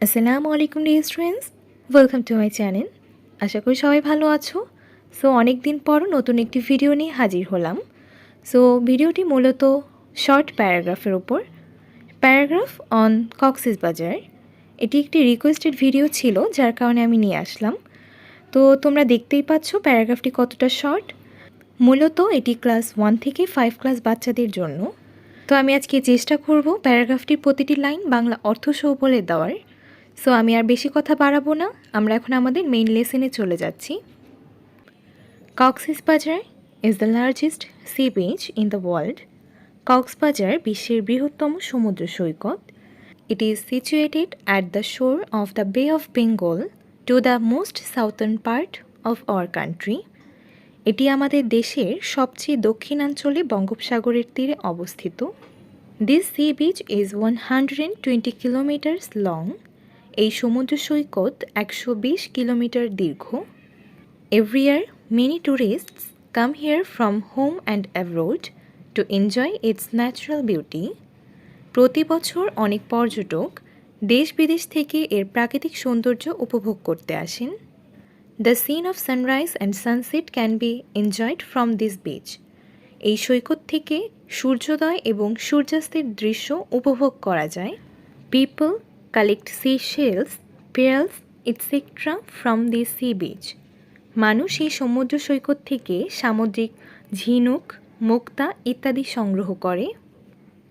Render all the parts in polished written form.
আসসালামু আলাইকুম dear students, welcome to my channel. আশা করি সবাই ভালো আছো। সো অনেক দিন পর নতুন একটি ভিডিও নিয়ে হাজির হলাম। সো ভিডিওটি মূলত শর্ট প্যারাগ্রাফের ওপর, প্যারাগ্রাফ অন কক্সবাজার। এটি একটি রিকোয়েস্টেড ভিডিও ছিল, যার কারণে আমি নিয়ে আসলাম। তো তোমরা দেখতেই পাচ্ছ প্যারাগ্রাফটি কতটা শর্ট। মূলত এটি ক্লাস 1 থেকে 5 ক্লাস বাচ্চাদের জন্য। তো আমি আজকে চেষ্টা করব প্যারাগ্রাফটির প্রতিটি লাইন বাংলা অর্থসহ বলে দেওয়ার। সো আমি আর বেশি কথা বাড়াবো না, আমরা এখন আমাদের মেইন লেসনে চলে যাচ্ছি। Cox's Bazar is the largest sea beach in the world. Cox's Bazar বিশ্বের বৃহত্তম সমুদ্র সৈকত। It is situated at the shore of the bay of Bengal to the most southern part of our country. এটি আমাদের দেশের সবচেয়ে দক্ষিণাঞ্চলে বঙ্গোপসাগরের তীরে অবস্থিত। This sea beach is 120 kilometres long. এই সমুদ্র সৈকত 120 কিলোমিটার দীর্ঘ। Every year many tourists come here from home and abroad to enjoy it's natural beauty. প্রতি বছর অনেক পর্যটক দেশ বিদেশ থেকে এর প্রাকৃতিক সৌন্দর্য উপভোগ করতে আসেন। The scene of sunrise and sunset can be enjoyed from this beach. এই সৈকত থেকে সূর্যোদয় এবং সূর্যাস্তের দৃশ্য উপভোগ করা যায়। People collect seashells, pearls, etc. from the sea beach. মানুষ এই সমুদ্র সৈকত থেকে সামুদ্রিক ঝিনুক, মুক্তা ইত্যাদি সংগ্রহ করে।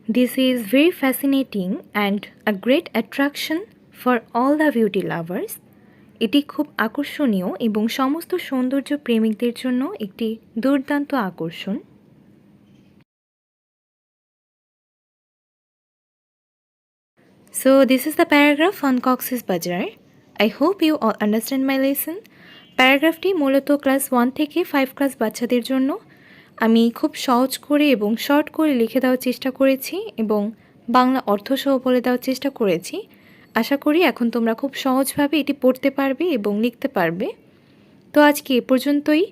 This is very fascinating and a great attraction for all the beauty lovers. এটি খুব আকর্ষণীয় এবং সমস্ত সৌন্দর্য প্রেমিকদের জন্য একটি দুর্দান্ত আকর্ষণ। So this is the paragraph on Cox's Bazar. I hope you all understand my lesson. প্যারাগ্রাফটি মূলত ক্লাস 1 থেকে 5 ক্লাস বাচ্চাদের জন্য। আমি খুব সহজ করে এবং শর্ট করে লিখে দেওয়ার চেষ্টা করেছি এবং বাংলা অর্থসহ বলে দেওয়ার চেষ্টা করেছি। আশা করি এখন তোমরা খুব সহজভাবে এটি পড়তে পারবে এবং লিখতে পারবে। তো আজকে এ পর্যন্তই।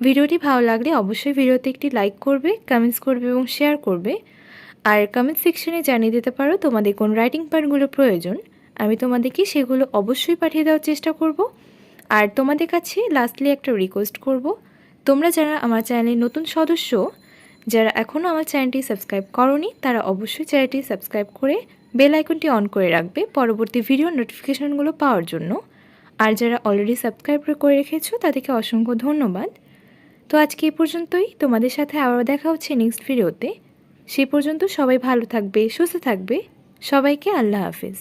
ভিডিওটি ভালো লাগলে অবশ্যই ভিডিওতে একটি লাইক করবে, কমেন্টস করবে এবং শেয়ার করবে। আর কমেন্ট সেকশনে জানিয়ে দিতে পারো তোমাদের কোন রাইটিং পার্টগুলো প্রয়োজন। আমি তোমাদেরকে সেগুলো অবশ্যই পাঠিয়ে দেওয়ার চেষ্টা করব। আর তোমাদের কাছে লাস্টলি একটা রিকোয়েস্ট করব, তোমরা যারা আমার চ্যানেলের নতুন সদস্য, যারা এখনও আমার চ্যানেলটি সাবস্ক্রাইব করোনি, তারা অবশ্যই চ্যানেলটি সাবস্ক্রাইব করে বেল আইকনটি অন করে রাখবে পরবর্তী ভিডিও নোটিফিকেশনগুলো পাওয়ার জন্য। আর যারা অলরেডি সাবস্ক্রাইব করে রেখেছো তাদেরকে অসংখ্য ধন্যবাদ। তো আজকে এ পর্যন্তই। তোমাদের সাথে আবার দেখা হচ্ছে নেক্সট ভিডিওতে। সে পর্যন্ত সবাই ভালো থাকবে, সুস্থ থাকবে। সবাইকে আল্লাহ হাফেজ।